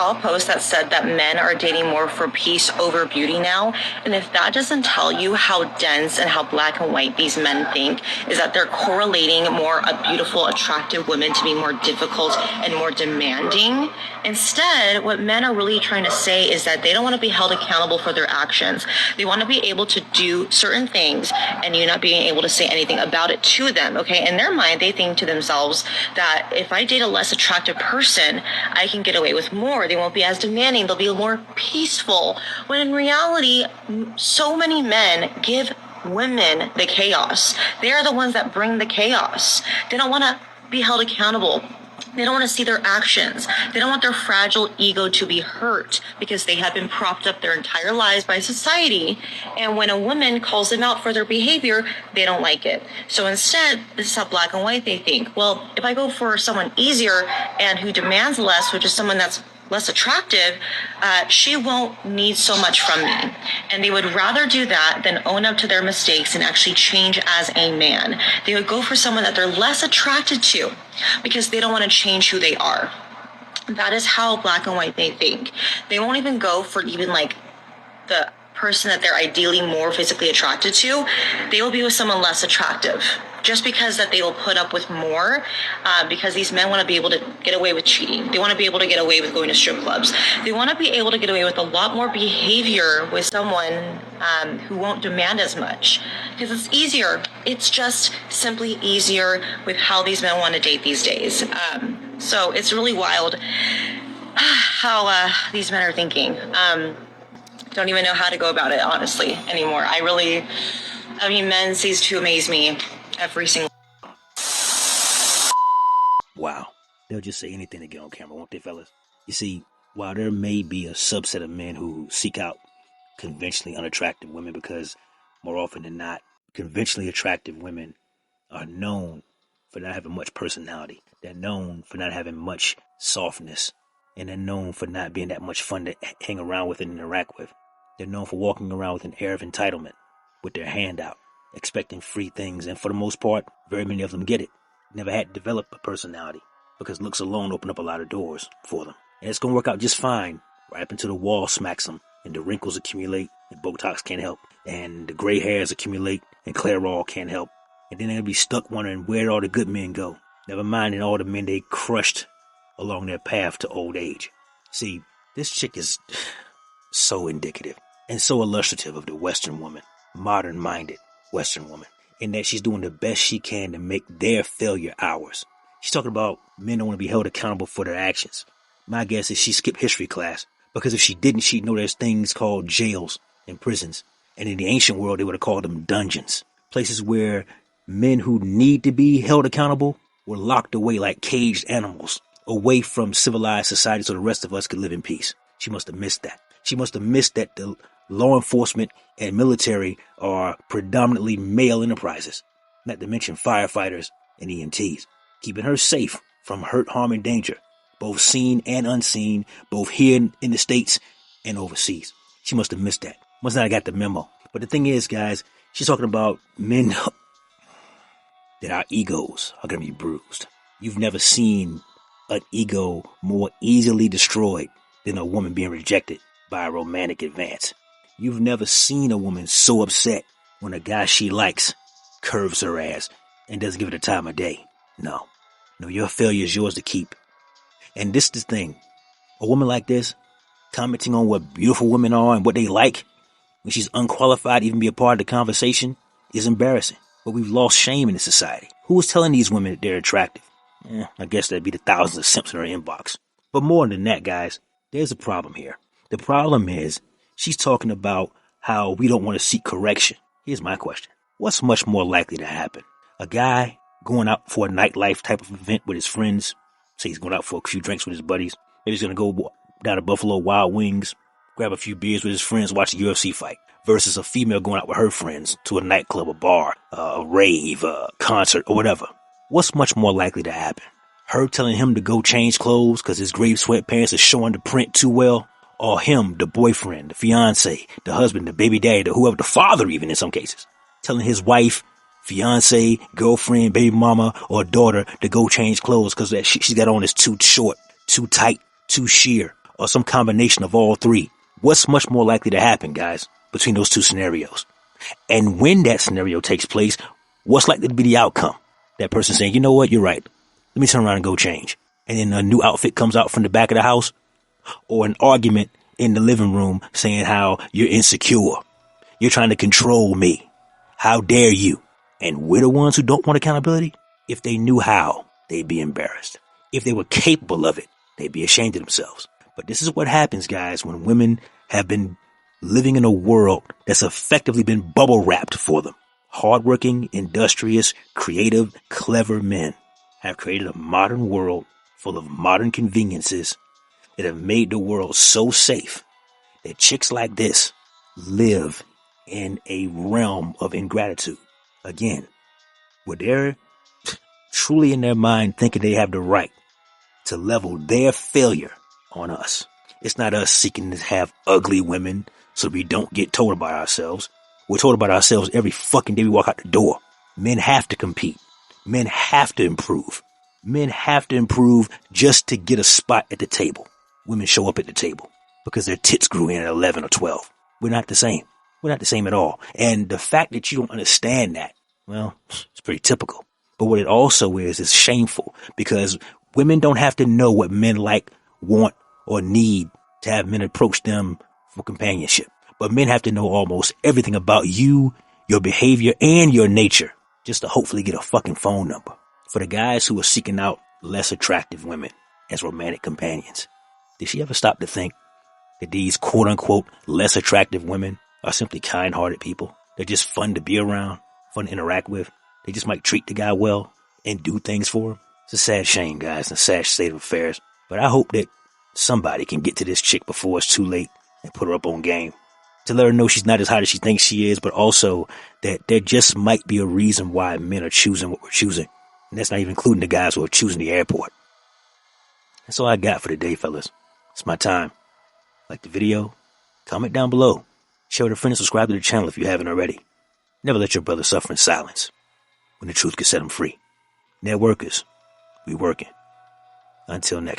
Saw a post that said that men are dating more for peace over beauty now. And if that doesn't tell you how dense and how black and white these men think, is that they're correlating more a beautiful, attractive women to be more difficult and more demanding. Instead, what men are really trying to say is that they don't want to be held accountable for their actions. They want to be able to do certain things and you not being able to say anything about it to them, okay? In their mind, they think to themselves that if I date a less attractive person, I can get away with more. They won't be as demanding. They'll be more peaceful. When in reality, so many men give women the chaos. They are the ones that bring the chaos. They don't want to be held accountable. They don't want to see their actions. They don't want their fragile ego to be hurt because they have been propped up their entire lives by society. And when a woman calls them out for their behavior, they don't like it. So instead, this is how black and white they think. Well, if I go for someone easier and who demands less, which is someone that's less attractive, she won't need so much from me. And they would rather do that than own up to their mistakes and actually change as a man. They would go for someone that they're less attracted to because they don't want to change who they are. That is how black and white they think. They won't even go for even like the person that they're ideally more physically attracted to. They will be with someone less attractive just because that they will put up with more, because these men want to be able to get away with cheating. They want to be able to get away with going to strip clubs. They want to be able to get away with a lot more behavior with someone who won't demand as much because it's easier. It's just simply easier with how these men want to date these days. So it's really wild how these men are thinking. Don't even know how to go about it, honestly, anymore. Men cease to amaze me every single. Wow. They'll just say anything to get on camera, won't they, fellas? You see, while there may be a subset of men who seek out conventionally unattractive women because more often than not, conventionally attractive women are known for not having much personality. They're known for not having much softness. And they're known for not being that much fun to hang around with and interact with. They're known for walking around with an air of entitlement, with their hand out, expecting free things. And for the most part, very many of them get it. Never had to develop a personality because looks alone open up a lot of doors for them. And it's going to work out just fine right up until the wall smacks them and the wrinkles accumulate and Botox can't help. And the gray hairs accumulate and Clairol can't help. And then they'll be stuck wondering where all the good men go. Never mind all the men they crushed along their path to old age. See, this chick is so indicative and so illustrative of the Western woman, modern-minded Western woman, in that she's doing the best she can to make their failure ours. She's talking about men don't want to be held accountable for their actions. My guess is she skipped history class, because if she didn't, she'd know there's things called jails and prisons. And in the ancient world, they would have called them dungeons. Places where men who need to be held accountable were locked away like caged animals, away from civilized society so the rest of us could live in peace. She must have missed that. She must have missed that the law enforcement and military are predominantly male enterprises, not to mention firefighters and EMTs, keeping her safe from hurt, harm, and danger, both seen and unseen, both here in the States and overseas. She must have missed that. Must not have got the memo. But the thing is, guys, she's talking about men that our egos are going to be bruised. You've never seen an ego more easily destroyed than a woman being rejected by a romantic advance. You've never seen a woman so upset when a guy she likes curves her ass and doesn't give it the time of day. No, your failure is yours to keep. And this is the thing. A woman like this, commenting on what beautiful women are and what they like, when she's unqualified to even be a part of the conversation, is embarrassing. But we've lost shame in this society. Who is telling these women that they're attractive? I guess that'd be the thousands of simps in her inbox. But more than that, guys, there's a problem here. The problem is she's talking about how we don't want to seek correction. Here's my question. What's much more likely to happen? A guy going out for a nightlife type of event with his friends. Say he's going out for a few drinks with his buddies. Maybe he's going to go down to Buffalo Wild Wings, grab a few beers with his friends, watch a UFC fight. Versus a female going out with her friends to a nightclub, a bar, a rave, a concert, or whatever. What's much more likely to happen? Her telling him to go change clothes because his gray sweatpants is showing the print too well? Or him, the boyfriend, the fiance, the husband, the baby daddy, the whoever, the father even in some cases, telling his wife, fiance, girlfriend, baby mama, or daughter to go change clothes because that shit she's got on is too short, too tight, too sheer, or some combination of all three. What's much more likely to happen, guys, between those two scenarios? And when that scenario takes place, what's likely to be the outcome? That person saying, you know what, you're right. Let me turn around and go change. And then a new outfit comes out from the back of the house, or an argument in the living room saying how you're insecure. You're trying to control me. How dare you? And we're the ones who don't want accountability. If they knew how, they'd be embarrassed. If they were capable of it, they'd be ashamed of themselves. But this is what happens, guys, when women have been living in a world that's effectively been bubble wrapped for them. Hardworking, industrious, creative, clever men have created a modern world full of modern conveniences that have made the world so safe that chicks like this live in a realm of ingratitude. Again, where they're truly in their mind thinking they have the right to level their failure on us. It's not us seeking to have ugly women so we don't get told about ourselves. We're told about ourselves every fucking day we walk out the door. Men have to compete. Men have to improve. Men have to improve just to get a spot at the table. Women show up at the table because their tits grew in at 11 or 12. We're not the same. We're not the same at all. And the fact that you don't understand that, well, it's pretty typical. But what it also is shameful because women don't have to know what men like, want, or need to have men approach them for companionship. But men have to know almost everything about you, your behavior, and your nature just to hopefully get a fucking phone number. For the guys who are seeking out less attractive women as romantic companions, did she ever stop to think that these quote-unquote less attractive women are simply kind-hearted people? They're just fun to be around, fun to interact with. They just might treat the guy well and do things for him. It's a sad shame, guys, and a sad state of affairs. But I hope that somebody can get to this chick before it's too late and put her up on game to let her know she's not as hot as she thinks she is, but also that there just might be a reason why men are choosing what we're choosing. And that's not even including the guys who are choosing the airport. That's all I got for today, fellas. It's my time. Like the video, comment down below, share with a friend, and subscribe to the channel if you haven't already. Never let your brother suffer in silence when the truth can set him free. Networkers, we working. Until next time.